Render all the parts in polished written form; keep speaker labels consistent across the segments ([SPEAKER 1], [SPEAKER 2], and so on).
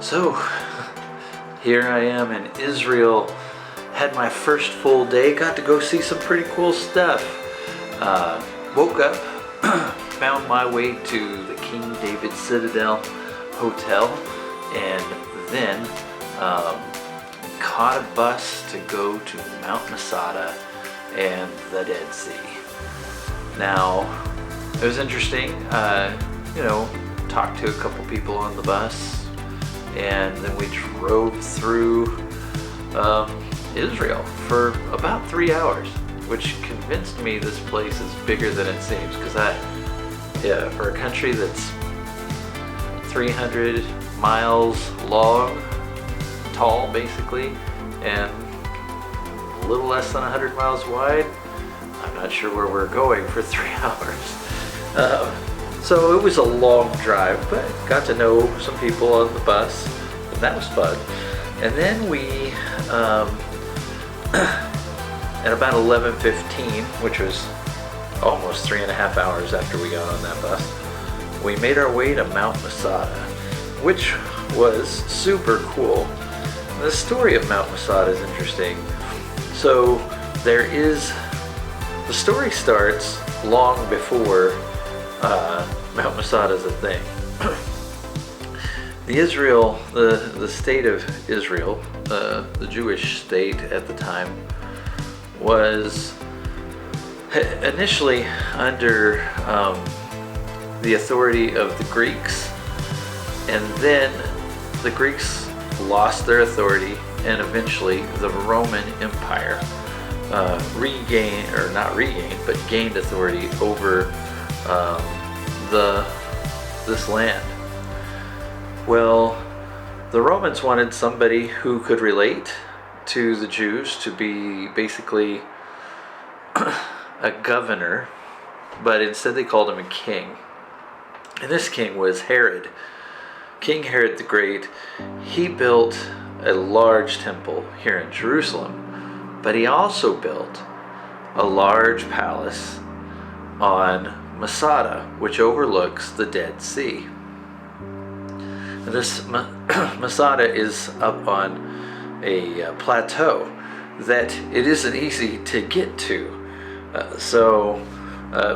[SPEAKER 1] So here I am in Israel, had my first full day, got to go see some pretty cool stuff. Woke up, found my way to the King David Citadel Hotel, and then caught a bus to go to Mount Masada and the Dead Sea. Now, it was interesting, talked to a couple people on the bus, and then we drove through Israel for about 3 hours, which convinced me this place is bigger than it seems, because for a country that's 300 miles long, tall basically, and a little less than 100 miles wide, I'm not sure where we're going for 3 hours. So it was a long drive, but got to know some people on the bus, and that was fun. And then we, at about 11:15, which was almost 3.5 hours after we got on that bus, we made our way to Mount Masada, which was super cool. The story of Mount Masada is interesting. So the story starts long before Mount Masada is a thing. The state of Israel, the Jewish state at the time, was initially under the authority of the Greeks, and then the Greeks lost their authority, and eventually the Roman Empire gained authority over this land. Well, the Romans wanted somebody who could relate to the Jews to be basically a governor, but instead they called him a king. And this king was Herod. King Herod the Great. He built a large temple here in Jerusalem, but he also built a large palace on Masada, which overlooks the Dead Sea. This Masada is up on a plateau that it isn't easy to get to. So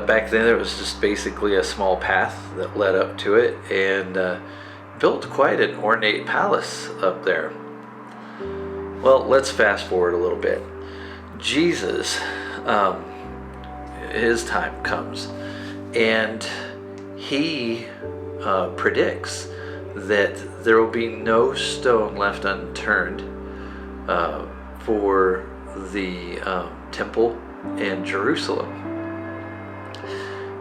[SPEAKER 1] back then it was just basically a small path that led up to it, and built quite an ornate palace up there. Well, let's fast forward a little bit. Jesus, his time comes, and he predicts that there will be no stone left unturned for the temple in Jerusalem.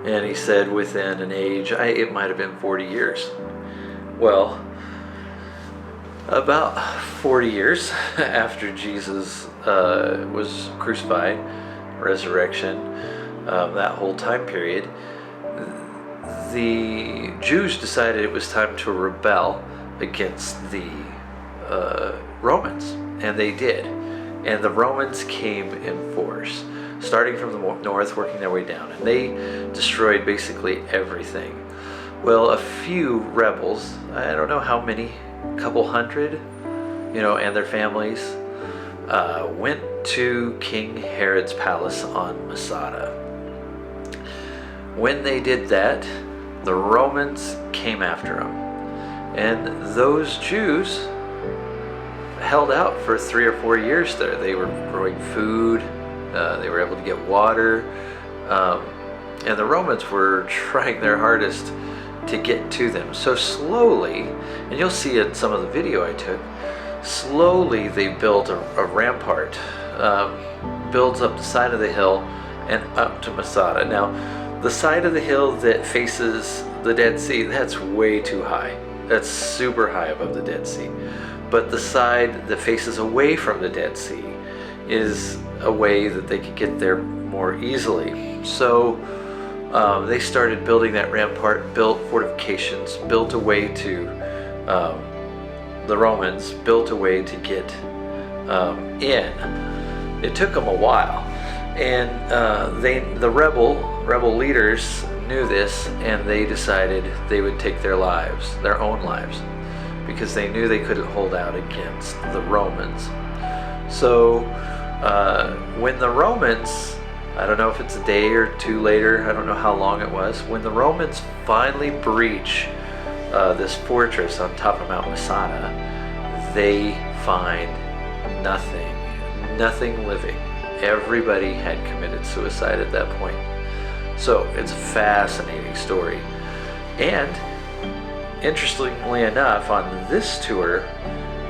[SPEAKER 1] And he said within an age, it might have been 40 years. Well, about 40 years after Jesus was crucified, resurrection, that whole time period, the Jews decided it was time to rebel against the Romans, and they did. And the Romans came in force, starting from the north, working their way down, and they destroyed basically everything. Well, a few rebels, I don't know how many, a couple hundred, and their families, went to King Herod's palace on Masada. When they did that, the Romans came after them, and those Jews held out for 3 or 4 years there. They were growing food, they were able to get water, and the Romans were trying their hardest to get to them. So slowly, and you'll see in some of the video I took, slowly they built a rampart, builds up the side of the hill and up to Masada. Now, the side of the hill that faces the Dead Sea, that's way too high. That's super high above the Dead Sea. But the side that faces away from the Dead Sea is a way that they could get there more easily. So they started building that rampart, built fortifications, built a way to, the Romans built a way to get in. It took them a while. And the rebel leaders knew this, and they decided they would take their own lives. because they knew they couldn't hold out against the Romans. So when the Romans, I don't know if it's a day or two later, I don't know how long it was, when the Romans finally breach this fortress on top of Mount Masada, they find nothing living. Everybody had committed suicide at that point. So it's a fascinating story. And interestingly enough, on this tour,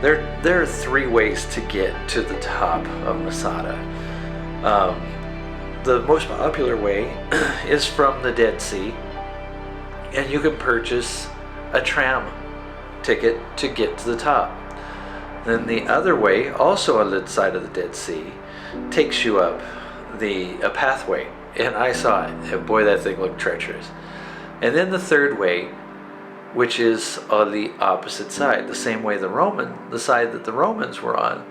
[SPEAKER 1] there are 3 ways to get to the top of Masada. The most popular way is from the Dead Sea, and you can purchase a tram ticket to get to the top. Then the other way, also on the side of the Dead Sea, takes you up a pathway, and I saw it, and boy, that thing looked treacherous. And then the third way, which is on the opposite side, the same way the side that the Romans were on.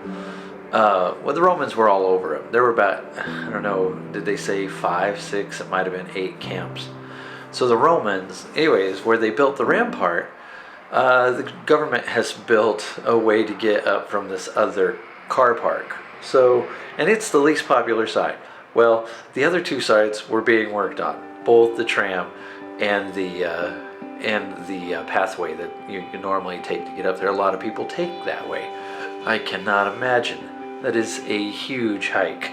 [SPEAKER 1] Well, the Romans were all over them. There were about, I don't know, did they say 5, 6? It might have been 8 camps. So the Romans, anyways, where they built the rampart, the government has built a way to get up from this other car park. So, and it's the least popular side. Well, the other 2 sides were being worked on, both the tram and the pathway that you normally take to get up there. A lot of people take that way. I cannot imagine. That is a huge hike.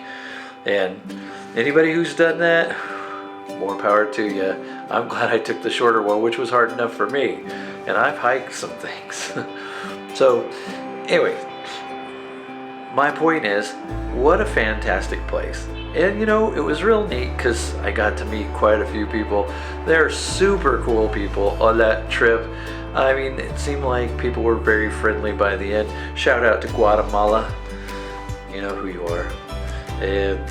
[SPEAKER 1] And anybody who's done that, more power to you. I'm glad I took the shorter one, which was hard enough for me. And I've hiked some things. So, anyway, my point is, what a fantastic place. And it was real neat because I got to meet quite a few people. They're super cool people on that trip. I mean, it seemed like people were very friendly by the end. Shout out to Guatemala. You know who you are. And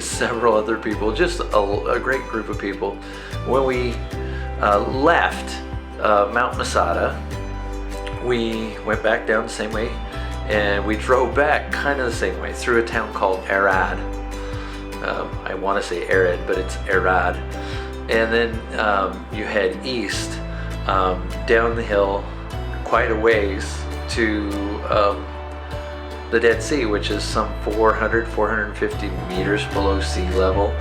[SPEAKER 1] several other people, just a great group of people. When we left Mount Masada, we went back down the same way, and we drove back kind of the same way through a town called Arad. I want to say Arad, but it's Arad. And then you head east down the hill quite a ways to the Dead Sea, which is some 450 meters below sea level.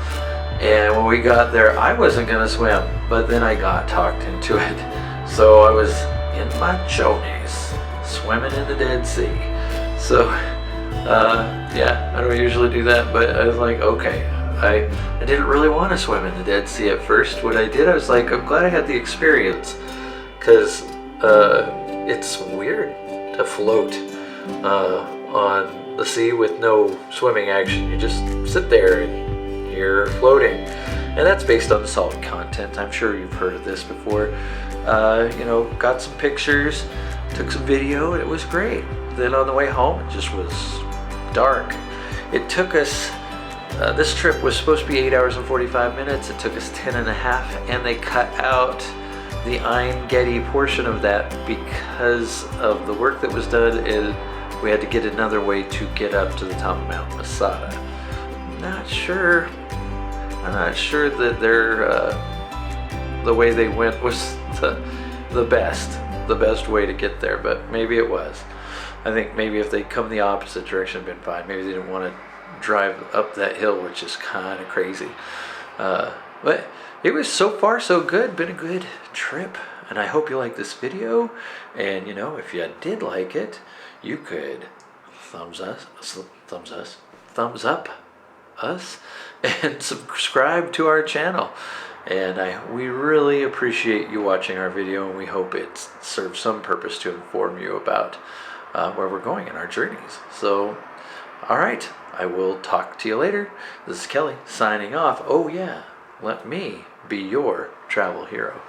[SPEAKER 1] And when we got there, I wasn't going to swim, but then I got talked into it. So I was in my chonies swimming in the Dead Sea. So yeah, I don't usually do that, but I was like, okay. I didn't really want to swim in the Dead Sea at first. What I did, I was like, I'm glad I had the experience, because it's weird to float on the sea with no swimming action. You just sit there and you're floating. And that's based on the salt content. I'm sure you've heard of this before. Got some pictures, took some video, and it was great. Then on the way home, it just was dark. It took us, this trip was supposed to be 8 hours and 45 minutes. It took us 10 and a half, and they cut out the Ein Gedi portion of that because of the work that was done. We had to get another way to get up to the top of Mount Masada. I'm not sure that the way they went was the best way to get there, but maybe it was. I think maybe if they'd come the opposite direction, it'd been fine. Maybe they didn't want to drive up that hill, which is kind of crazy. But it was so far so good. Been a good trip, and I hope you like this video. And if you did like it, you could thumbs up us and subscribe to our channel. And we really appreciate you watching our video, and we hope it serves some purpose to inform you about where we're going in our journeys. So, all right, I will talk to you later. This is Kelly signing off. Oh yeah, let me be your travel hero.